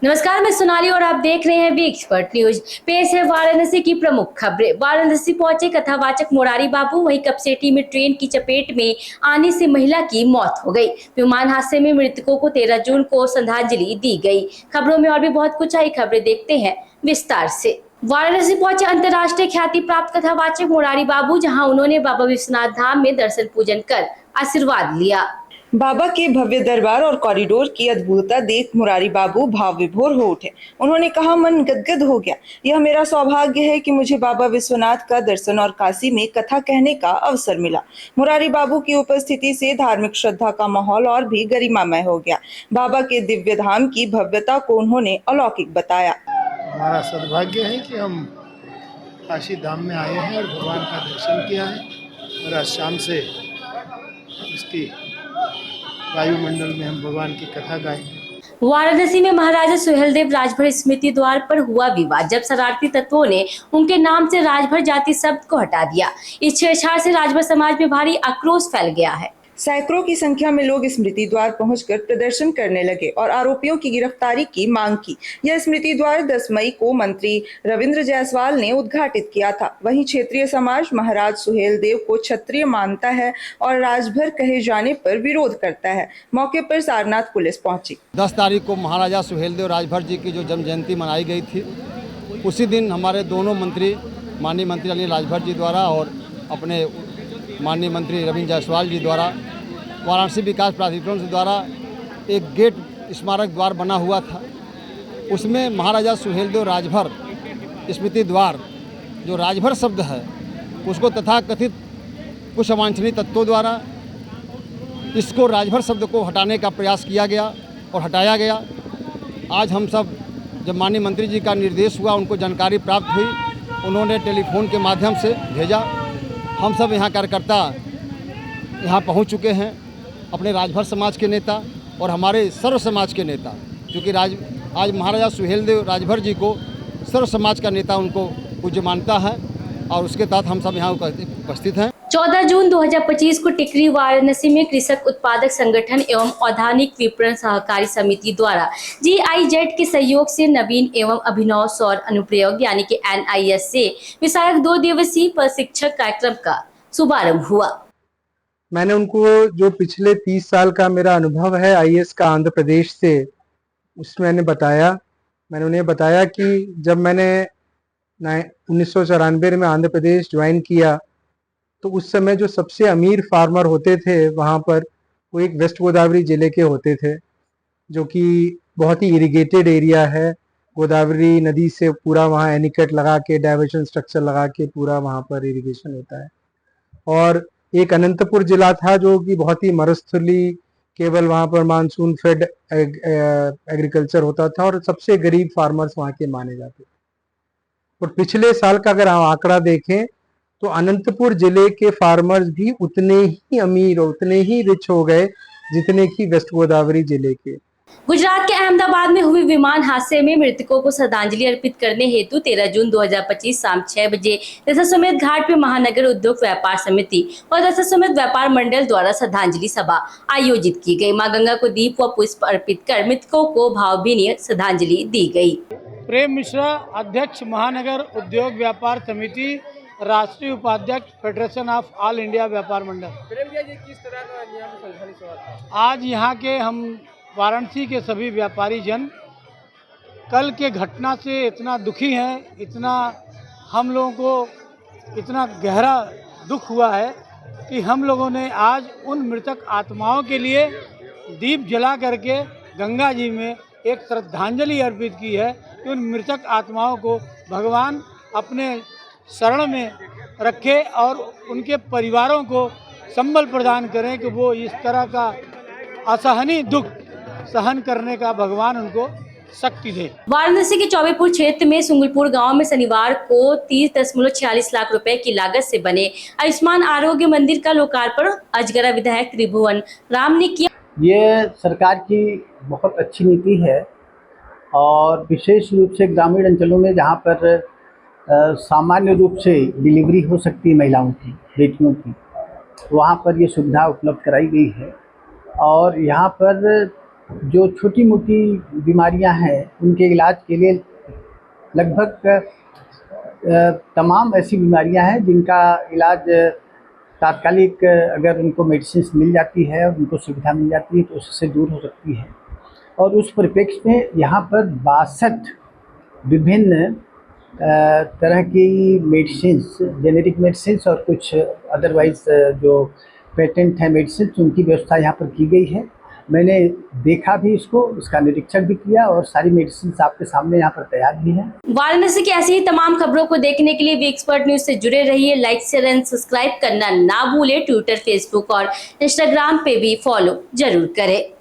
नमस्कार, मैं सोनाली और आप देख रहे हैं वी एक्सपर्ट न्यूज। पेश है वाराणसी की प्रमुख खबरें। वाराणसी पहुंचे कथावाचक मुरारी बाबू, वहीं कपसेटी में ट्रेन की चपेट में आने से महिला की मौत हो गई। विमान हादसे में मृतकों को 13 जून को श्रद्धांजलि दी गई। खबरों में और भी बहुत कुछ आई, खबरें देखते हैं विस्तार से। वाराणसी पहुंचे अंतर्राष्ट्रीय ख्याति प्राप्त कथावाचक मुरारी बाबू, जहां उन्होंने बाबा विश्वनाथ धाम में दर्शन पूजन कर आशीर्वाद लिया। बाबा के भव्य दरबार और कॉरिडोर की अद्भुतता देख मुरारी बाबू भाव विभोर हो उठे। उन्होंने कहा, मन गदगद हो गया। यह मेरा सौभाग्य है कि मुझे बाबा विश्वनाथ का दर्शन और काशी में कथा कहने का अवसर मिला। मुरारी बाबू की उपस्थिति से धार्मिक श्रद्धा का माहौल और भी गरिमामय हो गया। बाबा के दिव्य धाम की भव्यता को उन्होंने अलौकिक बताया। हमारा सौभाग्य है कि हम काशी धाम में आए हैं और भगवान का दर्शन किया है, और आज शाम से इसकी वायुमंडल में हम भगवान की कथा गाएंगे। वाराणसी में महाराजा सुहेलदेव राजभर स्मृति द्वार पर हुआ विवाद, जब शरारती तत्वों ने उनके नाम से राजभर जाति शब्द को हटा दिया। इस छेड़छाड़ से राजभर समाज में भारी आक्रोश फैल गया है। सैकड़ों की संख्या में लोग स्मृति द्वार पहुंचकर प्रदर्शन करने लगे और आरोपियों की गिरफ्तारी की मांग की। यह स्मृति द्वार 10 मई को मंत्री रविंद्र जायसवाल ने उद्घाटित किया था। वहीं क्षेत्रीय समाज महाराज सुहेलदेव को क्षत्रिय मानता है और राजभर कहे जाने पर विरोध करता है। मौके पर सारनाथ पुलिस पहुंची। 10 तारीख को महाराजा सुहेलदेव राजभर जी की जो जन्म जयंती मनाई गई थी, उसी दिन हमारे दोनों मंत्री, माननीय मंत्री अनिल राजभर जी द्वारा और अपने माननीय मंत्री रविंद्र जायसवाल जी द्वारा वाराणसी विकास प्राधिकरण से द्वारा एक गेट स्मारक द्वार बना हुआ था। उसमें महाराजा सुहेलदेव राजभर स्मृति द्वार, जो राजभर शब्द है, उसको तथाकथित कुछ अवांछनीय तत्वों द्वारा इसको राजभर शब्द को हटाने का प्रयास किया गया और हटाया गया। आज हम सब, जब माननीय मंत्री जी का निर्देश हुआ, उनको जानकारी प्राप्त हुई, उन्होंने टेलीफोन के माध्यम से भेजा। हम सब यहाँ कार्यकर्ता यहाँ पहुँच चुके हैं, अपने राजभर समाज के नेता और हमारे सर्व समाज के नेता, क्योंकि आज महाराजा सुहेलदेव राजभर जी को सर्व समाज का नेता उनको पूज्य मानता है, और उसके तहत हम सब यहाँ उपस्थित हैं। 14 जून 2025 को टिकरी वाराणसी में कृषक उत्पादक संगठन एवं औद्यानिक विपणन सहकारी समिति द्वारा GIZ के सहयोग से नवीन एवं अभिनव सौर अनुप्रयोग यानी कि NIS से विषयक 2 दिवसीय प्रशिक्षण कार्यक्रम का शुभारंभ हुआ। मैंने उनको जो पिछले 30 साल का मेरा अनुभव है IAS का आंध्र प्रदेश से, उसमें मैंने उन्हें बताया कि जब मैंने 1994 में आंध्र प्रदेश ज्वाइन किया, तो उस समय जो सबसे अमीर फार्मर होते थे वहाँ पर, वो एक वेस्ट गोदावरी जिले के होते थे, जो कि बहुत ही इरिगेटेड एरिया है। गोदावरी नदी से पूरा वहाँ एनिकट लगा के, डाइवर्शन स्ट्रक्चर लगा के पूरा वहाँ पर इरिगेशन होता है। और एक अनंतपुर जिला था जो कि बहुत ही मरुस्थली, केवल वहाँ पर मानसून फेड एग्रीकल्चर होता था और सबसे गरीब फार्मर्स वहाँ के माने जाते थे। और पिछले साल का अगर हम आंकड़ा देखें तो अनंतपुर जिले के फार्मर्स भी उतने ही अमीर और उतने ही रिच हो गए जितने कि वेस्ट गोदावरी जिले के। गुजरात के अहमदाबाद में हुए विमान हादसे में मृतकों को श्रद्धांजलि अर्पित करने हेतु 13 जून 2025 शाम 6 बजे दशाश्वमेध घाट पे महानगर उद्योग व्यापार समिति और दशाश्वमेध व्यापार मंडल द्वारा श्रद्धांजलि सभा आयोजित की गई। मां गंगा को दीप व पुष्प अर्पित कर मृतकों को भावभीनी श्रद्धांजलि दी गई। प्रेम मिश्रा, अध्यक्ष महानगर उद्योग व्यापार समिति, राष्ट्रीय उपाध्यक्ष फेडरेशन ऑफ ऑल इंडिया व्यापार मंडल। किस तरह का आज यहाँ के हम वाराणसी के सभी व्यापारी जन कल के घटना से इतना दुखी हैं, इतना हम लोगों को इतना गहरा दुख हुआ है कि हम लोगों ने आज उन मृतक आत्माओं के लिए दीप जला करके गंगा जी में एक श्रद्धांजलि अर्पित की है कि उन मृतक आत्माओं को भगवान अपने शरण में रखे और उनके परिवारों को संबल प्रदान करें कि वो इस तरह का असहनीय दुख सहन करने का भगवान उनको शक्ति दे। वाराणसी के चौबेपुर क्षेत्र में सुंगलपुर गांव में शनिवार को 30.46 लाख रुपए की लागत से बने आयुष्मान आरोग्य मंदिर का लोकार्पण अजगरा विधायक त्रिभुवन राम ने किया। ये सरकार की बहुत अच्छी नीति है और विशेष रूप से ग्रामीण अंचलों में जहाँ पर सामान्य रूप से डिलीवरी हो सकती है महिलाओं की, बेटियों की, वहाँ पर ये सुविधा उपलब्ध कराई गई है। और यहाँ पर जो छोटी मोटी बीमारियां हैं उनके इलाज के लिए लगभग तमाम ऐसी बीमारियां हैं जिनका इलाज तात्कालिक अगर उनको मेडिसिन मिल जाती है और उनको सुविधा मिल जाती है तो उससे दूर हो सकती है। और उस परिप्रेक्ष्य में यहाँ पर 62 विभिन्न तरह की मेडिसिन्स, जेनेरिक मेडिसिन्स और कुछ अदरवाइज जो पेटेंट है मेडिसिन, उनकी व्यवस्था यहाँ पर की गई है। मैंने देखा भी इसको, इसका निरीक्षण भी किया और सारी मेडिसिन आपके सामने यहाँ पर तैयार भी है। वाराणसी की ऐसी ही तमाम खबरों को देखने के लिए वी एक्सपर्ट न्यूज से जुड़े रहिए। लाइक शेयर एंड सब्सक्राइब करना ना भूले। ट्विटर, फेसबुक और इंस्टाग्राम पे भी फॉलो जरूर करें।